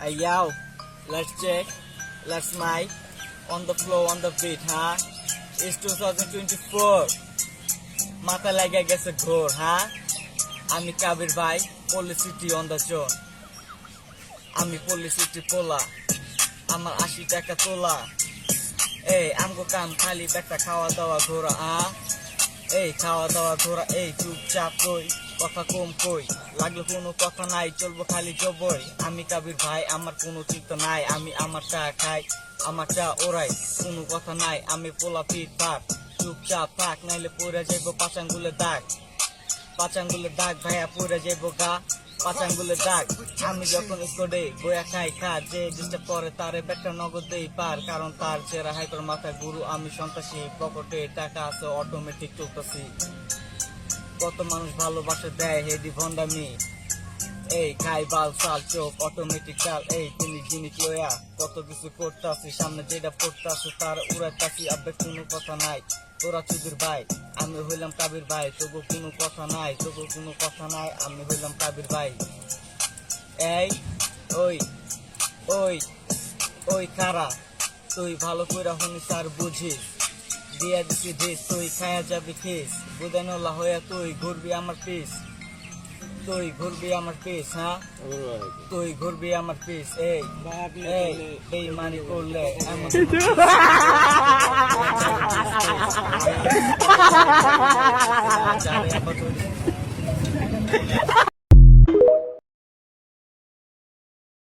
Yo, let's check. Let's mic. On the floor, on the beat, huh? It's 2024. মাথা লাগা গেছে ঘোর, হ্যাঁ? আমি কাবির ভাই, পলিসিটি অন দ্য জোন। আমি পলিসিটি পোলা, আমার 80 টাকা তোলা। এই আমগো কাম খালি একটা খাওয়া দাওয়া ঘোরা, এই খাওয়া দাওয়া ঘোরা, এই চুপচাপ কই, কথা কম কই, লাগলে কোনো কথা নাই, চলবো খালি জবই। আমি কাবির ভাই, আমার কোনো চিন্তা নাই, আমি আমার চা খাই, আমার চা ওরাই, কোনো কথা নাই, আমি পোলা ফিট পাট, চুপচাপ থাক, নাইলে পড়ে যাইবো পাচাঙ্গুলের দাগ, পাচাঙ্গুলের দাগ ভাইয়া পড়ে যাইবো গা, পাচাঙ্গুলের দাগ। আমি যখন স্কোডে বয়া খাই খা, যে ডিস্টার্ব করে তারে বেটা নগদ দেই পার, কারণ তার চেহারা হাইপার মাথা গুরু, আমি সন্ত্রাসী, পকেটে টাকা আছে অটোমেটিক চলতেছি। কত মানুষ ভালোবাসা দেয় হেডি ভন্ডামি, এই খাই বাল চাল চোখ অটোমেটিক চাল, এই তিনি জিনিস লয়া কত কিছু করতেছি, সামনে যেটা পড়তেছে তার উড়াইতাছি, আবে কোনো কথা নাই, তোরা চুদির ভাই, আমি হইলাম কাবির ভাই, তবু কোনো কথা নাই, তবু কোনো কথা নাই, আমি হইলাম কাবির ভাই। এই ওই ওই ওই কারা, তুই ভালো করে শুনিস আর বুঝিস, দিয়া দিছি ডিস, তুই খায়া যাবি খিস, বুদানোলা হইয়া তুই ঘুরবি আমার পিস, তুই ঘুরবি আমার পিস, হ্যাঁ তুই ঘুরবি আমার পিস। এই এই বেইমানি করলে এমন